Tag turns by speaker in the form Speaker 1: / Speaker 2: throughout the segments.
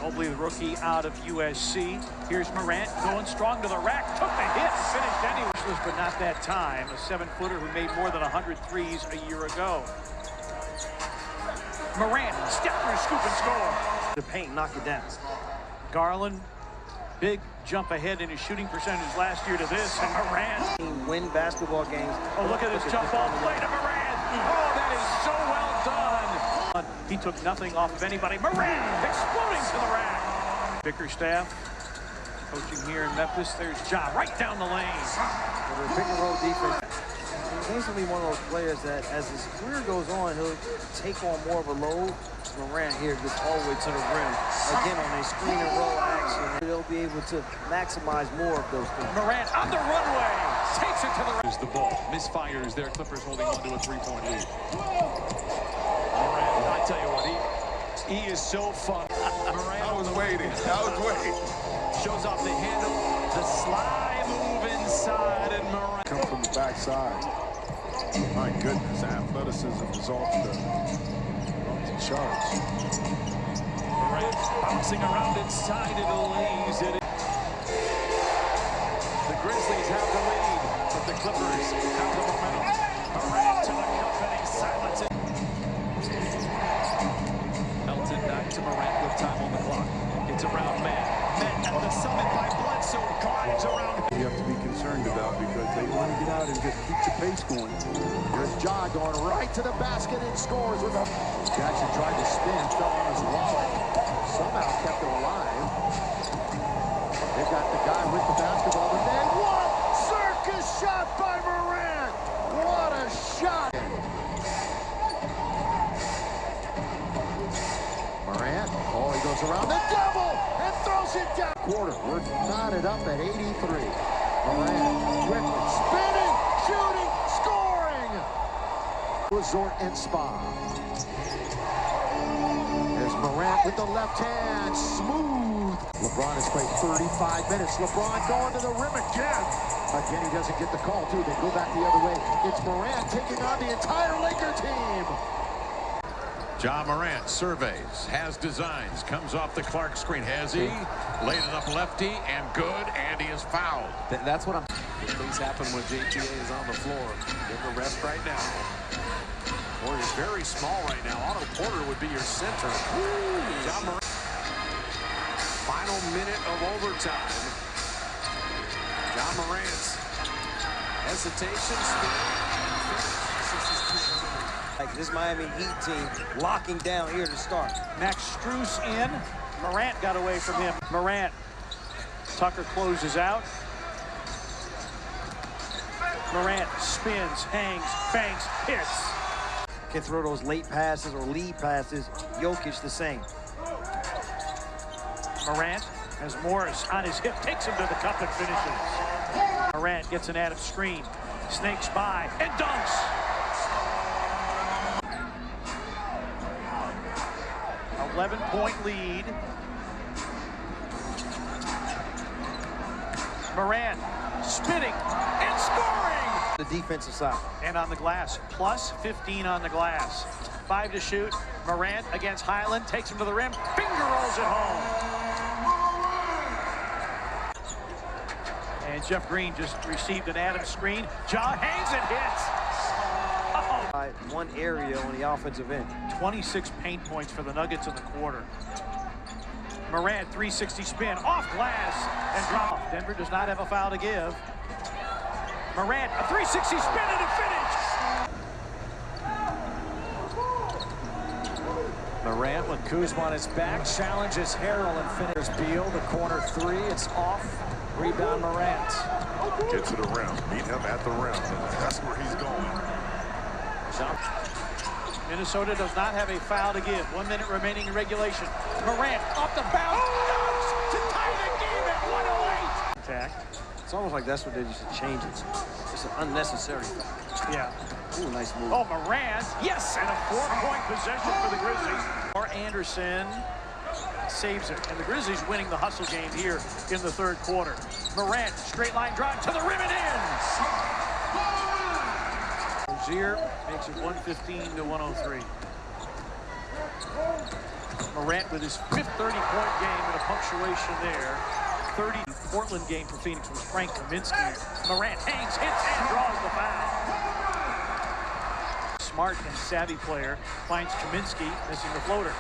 Speaker 1: Mobley, the rookie out of USC. Here's Morant going strong to the rack. Took the hit, finished anyway, but not that time. A 7-footer who made more than 100 threes a year ago. Morant, step through, scoop and score. The paint, knock it down. Garland, big jump ahead in his shooting percentage last year to this, and Morant.
Speaker 2: Win basketball games.
Speaker 1: Oh, look at this jump ball play to Morant. Oh, that is so well done. He took nothing off of anybody. Morant exploding to the rack. Bickerstaff coaching here in Memphis. There's Ja right down the lane.
Speaker 2: With a pick and roll defense. He's going to be one of those players that, as his career goes on, he'll take on more of a load. Morant here gets all the way to the rim. Again, on a screen and roll action, they'll be able to maximize more of those things.
Speaker 1: Morant on the runway. Takes it to the rim.
Speaker 3: The ball misfires there. Clippers holding on to a 3-point lead. Morant, I tell you what, he is so fun. Morant,
Speaker 4: I was waiting.
Speaker 3: Shows off the handle, the slide move inside, and Morant
Speaker 4: come from the backside. My goodness, athleticism is off the charts.
Speaker 3: Morant bouncing around inside of the lanes. The Grizzlies have the lead, but the Clippers have the momentum. Morant to the cup and he silenced it. Elton back to Morant with time on the clock. It's around man. Met at the summit by Bledsoe. Glides around.
Speaker 4: You have to be concerned about because they want to get out and just keep the pace going.
Speaker 5: Here's Ja going right to the basket and scores with a... Jackson tried to spin, fell on his wallet. Somehow kept it alive. They got the guy with the basketball, but then what? Circus shot by Morant! What a shot! Morant, oh, he goes around the double and throws it down. Quarter, we're knotted up at 83. Morant, quickly spinning, shooting, scoring! Resort and Spa. There's Morant with the left hand, smooth. LeBron has played 35 minutes. LeBron going to the rim again. Again, he doesn't get the call, too. They go back the other way. It's Morant taking on the entire Laker team.
Speaker 6: JaMorant surveys, has designs, comes off the Clark screen. Has he? Laid it up lefty, and good, and he is fouled.
Speaker 2: That's what I'm...
Speaker 3: Things happen when JTA is on the floor. Give the rest right now. Warriors very small right now. Otto Porter would be your center. JaMorant. Final minute of overtime. JaMorant's hesitation.
Speaker 2: Like this Miami Heat team locking down here to start.
Speaker 1: Max Strus in. Morant got away from him. Morant. Tucker closes out. Morant spins, hangs, banks, hits.
Speaker 2: Can throw those late passes or lead passes. Jokic the same.
Speaker 1: Morant has Morris on his hip, takes him to the cup and finishes. Morant gets an Adams screen, snakes by, and dunks. 11-point lead. Morant spinning and scoring.
Speaker 2: The defensive side.
Speaker 1: And on the glass, plus 15 on the glass. 5 to shoot. Morant against Highland, takes him to the rim, finger rolls it home. And Jeff Green just received an Adams screen. Ja hangs and hits.
Speaker 2: One area on the offensive end.
Speaker 1: 26 paint points for the Nuggets in the quarter. Morant, 360 spin, off glass, and drop. Denver does not have a foul to give. Morant, a 360 spin and a finish.
Speaker 3: Morant with Kuzma on his back, challenges Harrell and finishes Beal. The corner three, it's off. Rebound Morant.
Speaker 4: Get to the rim. Meet him at the rim. That's where he's going.
Speaker 1: Minnesota does not have a foul to give. 1 minute remaining in regulation. Morant off the bounce, dunks to tie the game at 108. Attack.
Speaker 2: It's almost like that's what they should change it. It's an unnecessary foul.
Speaker 1: Yeah.
Speaker 2: Ooh, nice move.
Speaker 1: Oh, Morant, yes, and a 4-point possession for the Grizzlies. Or Anderson saves it, and the Grizzlies winning the hustle game here in the third quarter. Morant, straight line drive to the rim and in. Rozier makes it 115 to 103. Morant with his fifth 30-point game and a punctuation there. 30 Portland game for Phoenix was Frank Kaminsky. Morant hangs, hits, and draws the foul. Smart and savvy player finds Kaminsky missing the floater.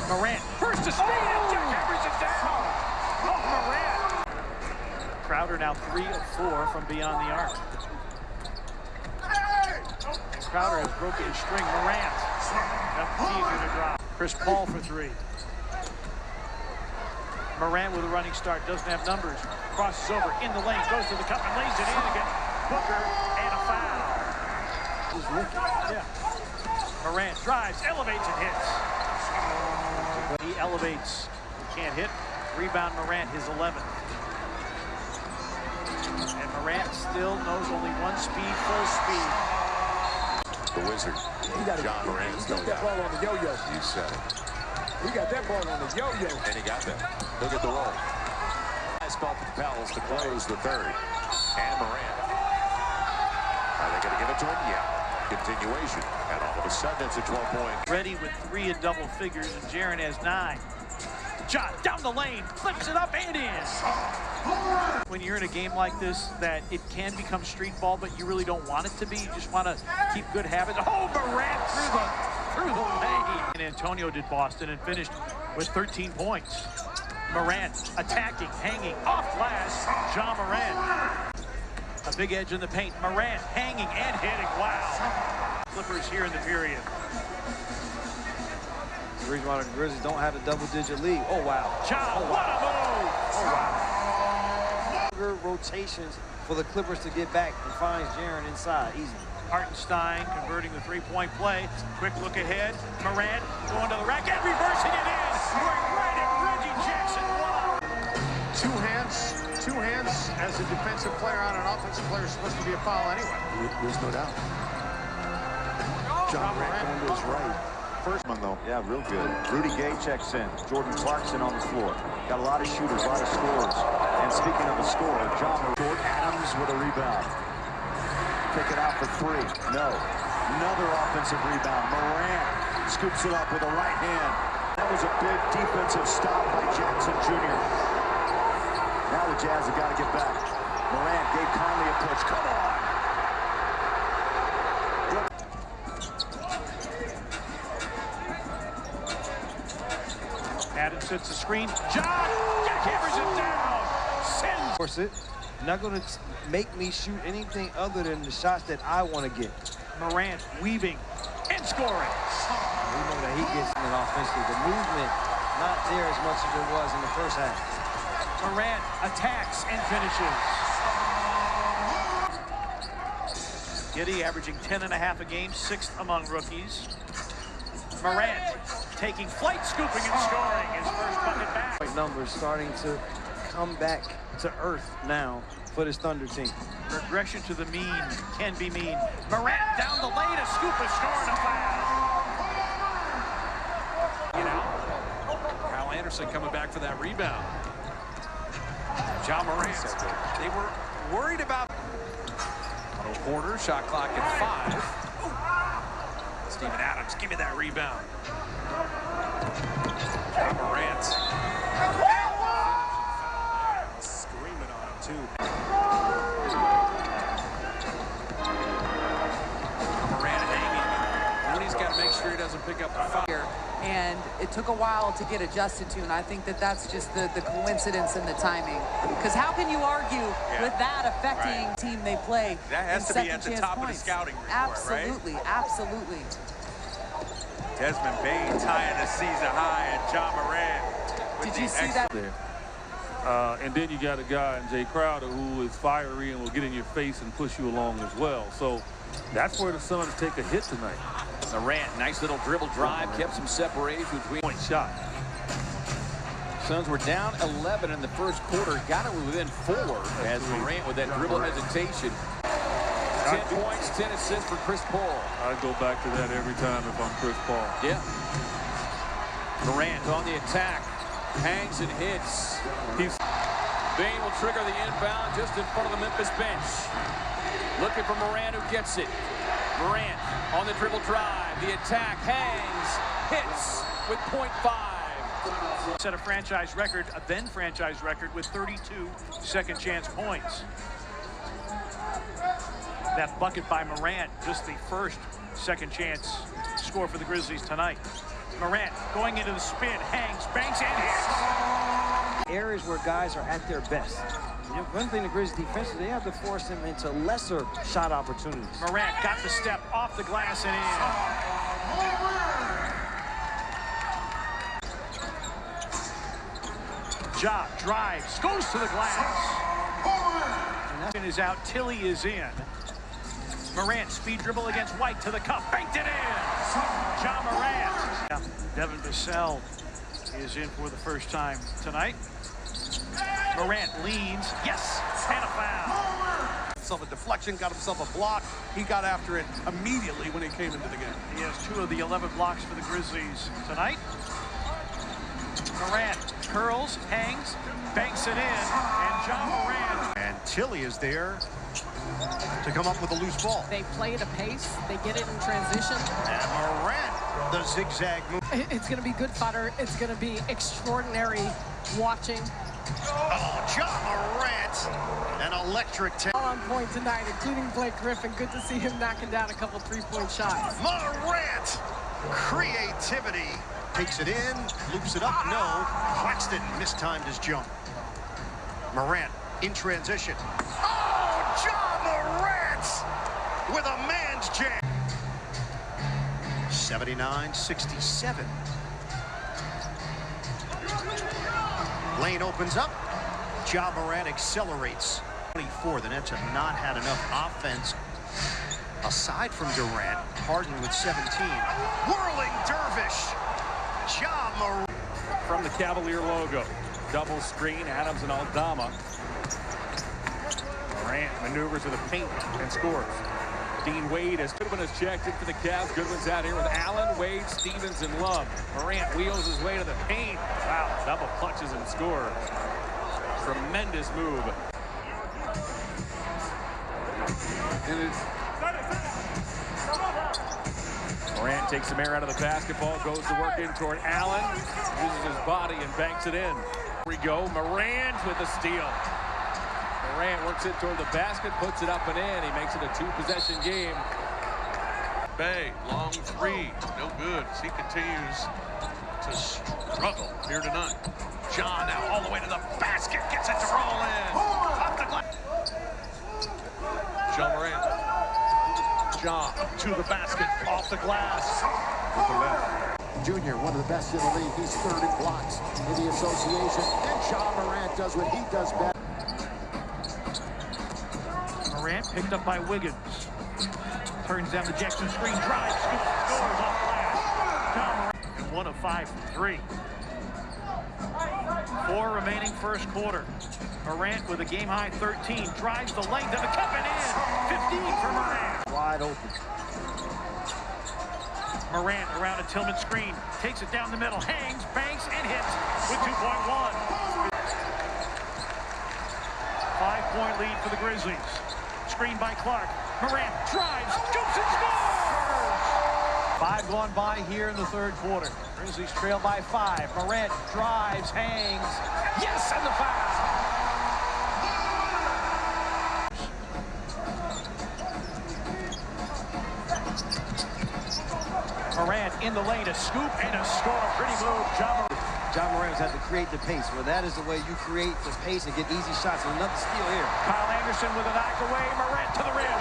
Speaker 1: Morant, first to speed, and jackhammers it down. Oh, Morant. Crowder now 3 of 4 from beyond the arc. And Crowder has broken his string. Morant, enough easier to drop. Chris Paul for 3. Morant with a running start, doesn't have numbers. Crosses over, in the lane, goes to the cup and lays it in again. Booker and a foul. Yeah. Morant drives, elevates and hits. He elevates, he can't hit. Rebound Morant, his 11th. And Morant still knows only one speed, full speed.
Speaker 6: The Wizard, JaMorant, still got
Speaker 5: ball on the yo-yo.
Speaker 6: You said it.
Speaker 5: He got that ball on the yo-yo.
Speaker 6: And he got that. Look at the roll. Nice spell for the Pels to close the third. And Morant. Are they going to give it to him? Yeah. Continuation. And all of a sudden, it's a 12-point.
Speaker 1: Ready with 3 in double figures, and Jaren has 9. Shot down the lane, flips it up and in. When you're in a game like this, that it can become street ball, but you really don't want it to be. You just want to keep good habits. Oh, Morant through the lane. And Antonio did Boston and finished with 13 points. Morant attacking, hanging, off glass. JaMorant. A big edge in the paint. Morant hanging and hitting. Wow. Clippers here in the period.
Speaker 2: The reason why the Grizzlies don't have a double-digit lead. Oh, wow.
Speaker 1: Ja, what a move! Oh, wow.
Speaker 2: Rotations for the Clippers to get back and finds Jaren inside. Easy.
Speaker 1: Hartenstein converting the three-point play. Quick look ahead. Morant going to the rack and reversing it in. Going right at Reggie Jackson. Wow.
Speaker 5: Two hands as a defensive player on an offensive player is supposed to be a foul anyway.
Speaker 4: There's no doubt.
Speaker 5: John Morant
Speaker 4: going to his right.
Speaker 7: First one, though, yeah, real good. Rudy Gay checks in. Jordan Clarkson on the floor. Got a lot of shooters, a lot of scorers. And speaking of a scorer, Jordan Adams with a rebound. Pick it out for 3. No. Another offensive rebound. Morant scoops it up with a right hand. That was a big defensive stop by Jackson Jr. Now the Jazz have got to get back. Morant gave Conley a push. Come on!
Speaker 1: Adams sets the screen. John jackhammers it down. Sends.
Speaker 2: Force it. Not going to make me shoot anything other than the shots that I want to get.
Speaker 1: Morant weaving and scoring.
Speaker 2: We know that he gets in offensively. The movement not there as much as it was in the first half.
Speaker 1: Morant attacks and finishes. Giddey averaging 10.5 a game, 6th among rookies. Morant taking flight, scooping and scoring his first bucket back.
Speaker 2: Numbers starting to come back to earth now for this Thunder team.
Speaker 1: Regression to the mean can be mean. Morant down the lane, a scoop, a score, and a foul.
Speaker 6: You know, Kyle Anderson coming back for that rebound. JaMorant. They were worried about a quarter, shot clock at 5. Steven Adams, give me that rebound. JaMorant. Screaming on him, too. JaMorant hanging. Mooney's got to make sure he doesn't pick up the fire.
Speaker 8: And it took a while to get adjusted to, and I think that that's just the coincidence in the timing. Because how can you argue with that affecting the team they play?
Speaker 6: That has to be at the top of the scouting report,
Speaker 8: absolutely,
Speaker 6: right?
Speaker 8: Absolutely.
Speaker 6: Desmond Bain tying the season high, and JaMorant.
Speaker 8: Did you see that?
Speaker 9: And then you got a guy in Jay Crowder who is fiery and will get in your face and push you along as well. So that's where the Suns take a hit tonight.
Speaker 10: Morant, nice little dribble drive, kept some separation between.
Speaker 9: Point shot.
Speaker 10: Suns were down 11 in the first quarter, got it within 4 as Morant with that dribble hesitation. 10 points, 10 assists for Chris Paul.
Speaker 9: I go back to that every time if I'm Chris Paul.
Speaker 10: Yeah. Morant on the attack, hangs and hits. Bain will trigger the inbound just in front of the Memphis bench. Looking for Morant, who gets it. Morant on the dribble drive. The attack hangs, hits with .5.
Speaker 1: Set a franchise record, a then franchise record, with 32 second chance points. That bucket by Morant, just the first second chance score for the Grizzlies tonight. Morant going into the spin, hangs, banks, and hits.
Speaker 2: Areas where guys are at their best. You know, one thing the Grizzlies defensively, they have to force them into lesser shot opportunities.
Speaker 1: Morant got the step off the glass and in. Ja drives, goes to the glass. And that is out, Tilly is in. Morant speed dribble against White to the cup, banked it in. JaMorant. Devin Vassell is in for the first time tonight. Morant leads, yes, and a foul.
Speaker 11: Himself a deflection, got himself a block. He got after it immediately when he came into the game.
Speaker 1: He has 2 of the 11 blocks for the Grizzlies tonight. Morant curls, hangs, banks it in, and JaMorant.
Speaker 7: And Tilly is there to come up with a loose ball.
Speaker 12: They play at a pace, they get it in transition.
Speaker 7: And Morant, the zigzag move.
Speaker 12: It's going to be good fodder. It's going to be extraordinary watching.
Speaker 7: Oh, JaMorant, an electric
Speaker 12: All on point tonight, including Blake Griffin. Good to see him knocking down a couple three-point shots.
Speaker 7: Morant, creativity. Takes it in, loops it up, no. Claxton mistimed his jump. Morant in transition. Oh, JaMorant with a man's jam. 79-67. Lane opens up. JaMorant accelerates. 24. The Nets have not had enough offense. Aside from Durant, Harden with 17. Whirling dervish. JaMorant.
Speaker 10: From the Cavalier logo. Double screen, Adams and Aldama. Morant maneuvers to the paint and scores. Dean Wade as Goodwin has checked in for the Cavs. Goodwin's out here with Allen, Wade, Stevens, and Love. Morant wheels his way to the paint. Wow, double clutches and scores. Tremendous move. Morant takes some air out of the basketball, goes to work in toward Allen, uses his body and banks it in. Here we go, Morant with the steal. Morant works it toward the basket, puts it up and in. He makes it a 2-possession game.
Speaker 11: Bay, long 3, no good. He continues to struggle here tonight.
Speaker 1: John now all the way to the basket, gets it to roll in. Off the glass.
Speaker 11: JaMorant.
Speaker 1: John to the basket, off the glass.
Speaker 11: With the left.
Speaker 5: Junior, one of the best in the league. He's 3rd in blocks in the association. And JaMorant does what he does best.
Speaker 1: Morant picked up by Wiggins. Turns down the Jackson screen, drives, scoops, scores off glass. JaMorant, and 1 of 5 from 3. 4 remaining first quarter. Morant with a game-high 13, drives the length of the cup and in. 15 for Morant.
Speaker 2: Wide open.
Speaker 1: Morant around a Tillman screen, takes it down the middle, hangs, banks, and hits with 2.1. 5-point lead for the Grizzlies. Screen by Clark. Morant drives, scoops, and scores! 5 gone by here in the 3rd quarter. Grizzlies trail by 5. Morant drives, hangs, yes, and the foul! Morant in the lane, a scoop and a score. Pretty move,
Speaker 2: JaMorant has to create the pace. Well, that is the way you create the pace and get easy shots. And another steal here.
Speaker 1: Kyle Anderson with a knock away. Morant to the rim.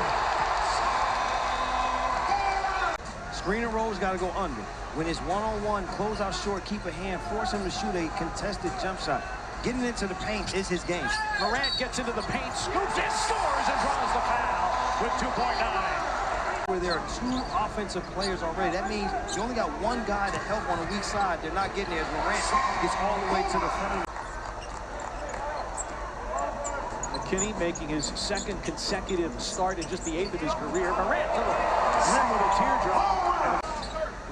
Speaker 2: Screen and roll's got to go under. When it's one-on-one, close out short, keep a hand, force him to shoot a contested jump shot. Getting into the paint is his game.
Speaker 1: Morant gets into the paint, scoops and scores and draws the foul with 2.9.
Speaker 2: Where there are 2 offensive players already. That means you only got 1 guy to help on the weak side. They're not getting there as Morant gets all the way to the front.
Speaker 1: McKinney making his 2nd consecutive start in just the 8th of his career. Morant to the rim with a teardrop.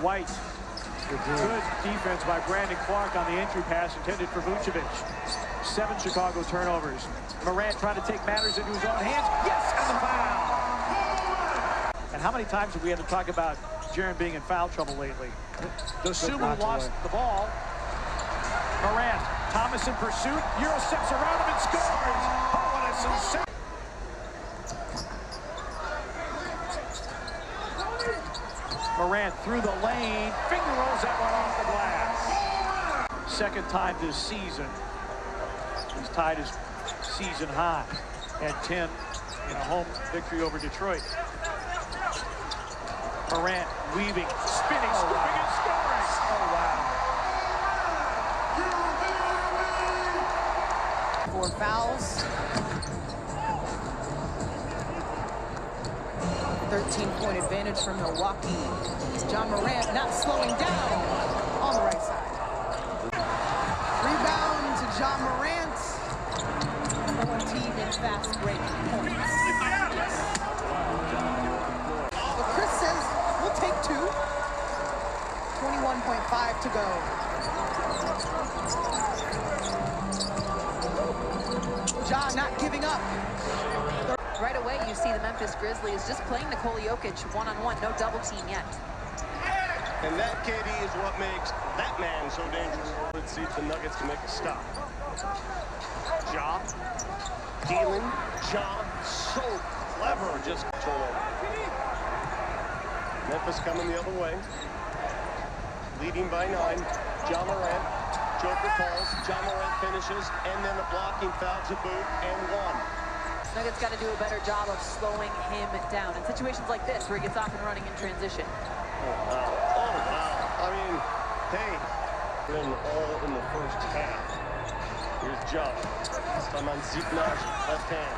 Speaker 1: White. Good defense by Brandon Clark on the entry pass intended for Vucevic. 7 Chicago turnovers. Morant trying to take matters into his own hands. Yes, and the foul. And how many times have we had to talk about Jaren being in foul trouble lately? Dosunmu lost the ball. Morant, Thomas in pursuit. Euro steps around him and scores. Oh, what a sensation. Morant through the lane, finger rolls that one off the glass. Second time this season. He's tied his season high. Had 10 in a home victory over Detroit. Morant weaving, spinning, scooping, and scoring. Oh, wow.
Speaker 8: 4 fouls. 13-point advantage for Milwaukee. JaMorant not slowing down on the right side. Rebound to JaMorant. Number 1 team in fast break points. But Chris says we'll take 2. 21.5 to go. Ja not giving up.
Speaker 13: Right away, you see the Memphis Grizzlies just playing Nikola Jokic one-on-one, no double team yet.
Speaker 14: And that, KD, is what makes that man so dangerous. Let's see if the Nuggets can make a stop. Ja, dealing. Ja, so clever, just turnover. Memphis coming the other way. Leading by 9. JaMorant. Joker falls. JaMorant finishes. And then a blocking foul to boot. And 1.
Speaker 13: Nuggets got to do a better job of slowing him down in situations like this where he gets off and running in transition.
Speaker 14: Oh, wow. Oh, wow. I mean, hey, been all in the first half. Here's Ja. Saman Zipnaj, left hand.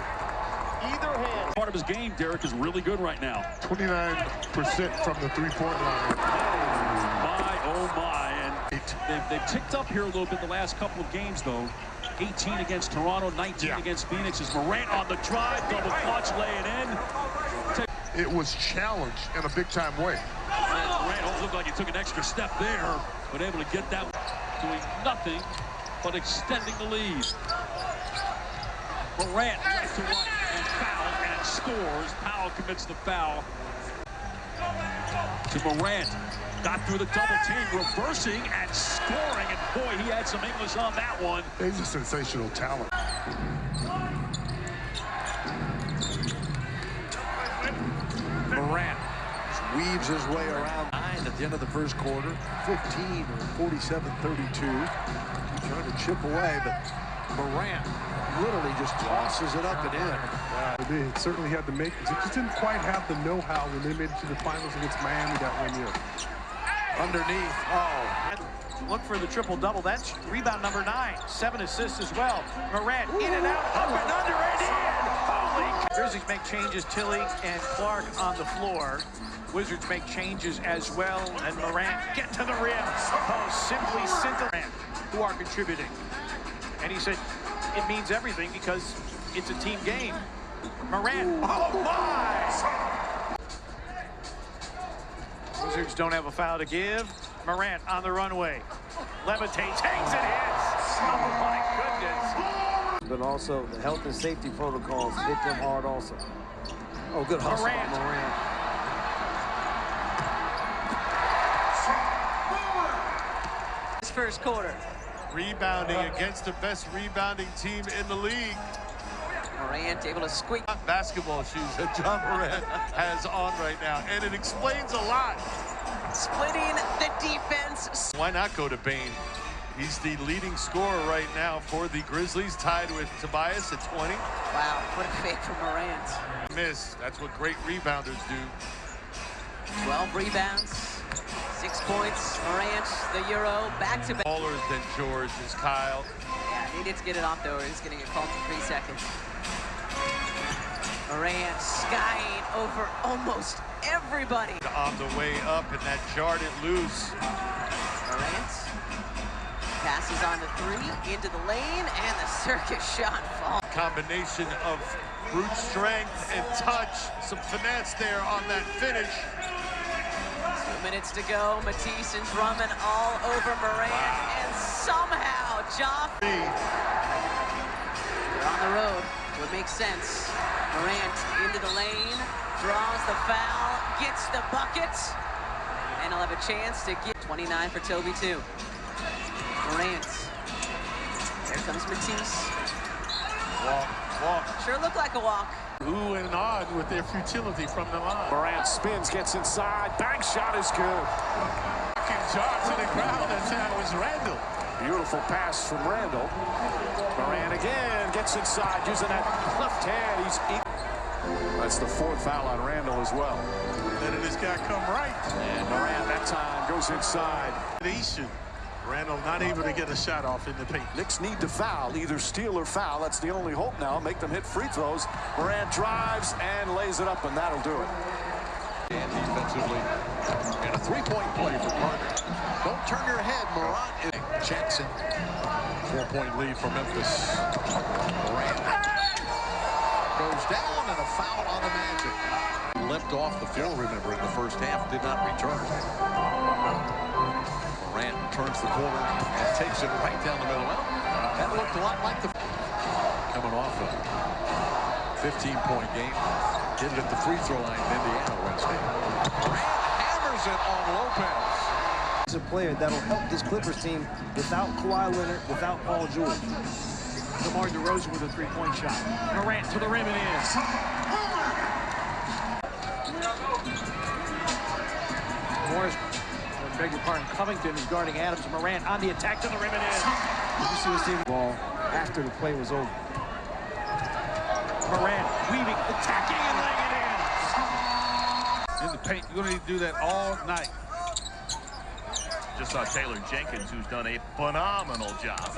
Speaker 14: Either hand.
Speaker 15: Part of his game, Derek, is really good right now.
Speaker 4: 29% from the three-point line.
Speaker 15: Oh my. And they've ticked up here a little bit the last couple of games, though. 18 against Toronto, 19 against Phoenix. Is Morant on the drive, double clutch, lay it in.
Speaker 4: It was challenged in a big-time way.
Speaker 15: Morant looked like he took an extra step there, but able to get that, doing nothing but extending the lead. Morant left to right and fouled and scores. Powell commits the foul. To Morant. Got through the double team, reversing and scoring, and boy, he had some English on that one.
Speaker 4: He's a sensational talent.
Speaker 3: Morant weaves his way around 9 at the end of the first quarter. 15 or 47-32. Trying to chip away, but Morant literally just tosses it up and in.
Speaker 4: They certainly had to make it. They just didn't quite have the know-how when they made it to the finals against Miami that 1 year.
Speaker 3: Underneath. Oh.
Speaker 1: Look for the triple-double. That's rebound number 9. 7 assists as well. Morant in and out, up and under and in. Holy. Grizzlies make changes. Tilly and Clark on the floor. Wizards make changes as well. And Morant get to the rim. Oh, simply scintillating. Who are contributing. And he said it means everything because it's a team game. Morant. Oh, my. Wizards don't have a foul to give. Morant on the runway. Levitates, hangs and hits. Oh, my goodness.
Speaker 2: But also, the health and safety protocols hit them hard also. Oh, good hustle by Morant.
Speaker 8: This first quarter.
Speaker 11: Rebounding against the best rebounding team in the league.
Speaker 8: Morant able to squeak.
Speaker 11: Basketball shoes that JaMorant has on right now, and it explains a lot.
Speaker 8: Splitting the defense.
Speaker 11: Why not go to Bane? He's the leading scorer right now for the Grizzlies, tied with Tobias at 20.
Speaker 8: Wow, what a fake from Morant.
Speaker 11: Miss. That's what great rebounders do.
Speaker 8: 12 rebounds, 6 points. Morant, the Euro, back-to-back.
Speaker 11: Taller than George is Kyle.
Speaker 8: Yeah, he needs to get it off though, or he's gonna get called for 3 seconds. Morant skying over almost everybody.
Speaker 11: On the way up, and that jarred it loose.
Speaker 8: Morant passes on to 3, into the lane, and the circus shot falls.
Speaker 11: Combination of brute strength and touch, some finesse there on that finish.
Speaker 8: 2 minutes to go. Matisse and Drummond all over Morant, and somehow They're on the road. Would make sense. Morant into the lane, draws the foul. gets the bucket. And he'll have a chance to get 29 for Toby, too. Morant. There comes Matisse.
Speaker 10: Walk.
Speaker 8: Sure looked like a walk.
Speaker 10: Ooh and odd with their futility from the line.
Speaker 6: Morant spins, gets inside. Bank shot is good.
Speaker 10: Jar to the ground, and that was Randall.
Speaker 6: Beautiful pass from Randall. Morant again gets inside using that left hand. That's the 4th foul on Randall as well.
Speaker 4: Letting this guy come right.
Speaker 6: And Morant that time goes inside.
Speaker 4: Randall not able to get a shot off in the paint.
Speaker 6: Knicks need to foul, either steal or foul. That's the only hope now. Make them hit free throws. Morant drives and lays it up, and that'll do it.
Speaker 3: And defensively, and a three-point play for Carter. Don't turn your head, Morant. Jackson, 4-point lead for Memphis. Morant goes down, and a foul on the Magic. Leapt off the floor, remember, in the first half, did not return. Morant turns the corner and takes it right down the middle. Well, that looked a lot like the coming off a 15-point game. Did it at the free throw line in Indiana Wednesday. Morant hammers it on Lopez.
Speaker 2: He's a player that'll help this Clippers team without Kawhi Leonard, without Paul George.
Speaker 1: DeMar DeRozan with a three-point shot. Morant to the rim and in. Morris, beg your pardon, Covington is guarding Adams. Morant on the attack to the rim and in.
Speaker 2: Did you see this team ball after the play was over?
Speaker 1: Morant weaving, attacking, and laying it in.
Speaker 10: In the paint, you're going to need to do that all night.
Speaker 16: Just saw Taylor Jenkins, who's done a phenomenal job.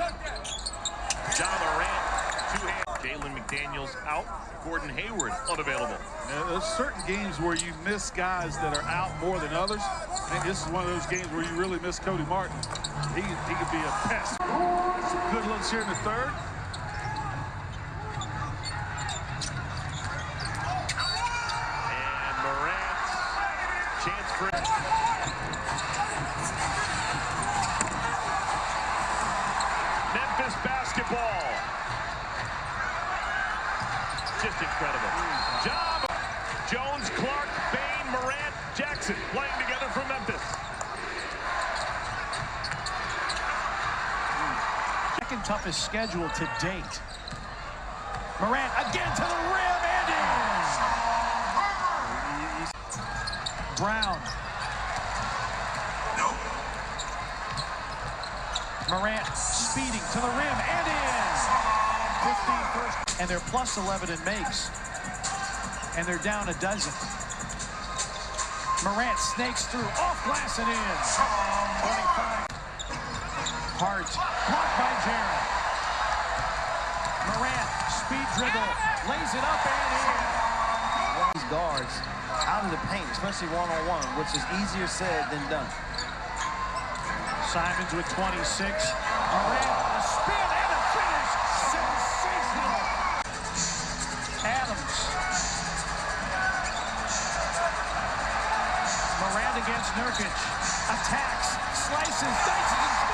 Speaker 16: JaMorant, two-hand. Jalen McDaniels out. Gordon Hayward unavailable.
Speaker 9: Now, there's certain games where you miss guys that are out more than others. I think this is one of those games where you really miss Cody Martin. He could be a pest. Some good looks here in the third.
Speaker 16: And Morant, chance for Memphis basketball. Just incredible. Job. Jones, Clark, Bain, Morant, Jackson playing together for Memphis.
Speaker 1: Second toughest schedule to date. Morant again to the rim and in. Brown. Morant speeding to the rim and in. 15 first. And they're plus 11 in makes. And they're down a dozen. Morant snakes through, off glass and in. 25. Hart, blocked by Jarrett. Morant, speed dribble, lays it up and in.
Speaker 2: These guards out of the paint, especially one-on-one, which is easier said than done.
Speaker 1: Simons with 26. Morant, a spin and a finish. Sensational. Adams. Morant against Nurkic. Attacks, slices, dices, and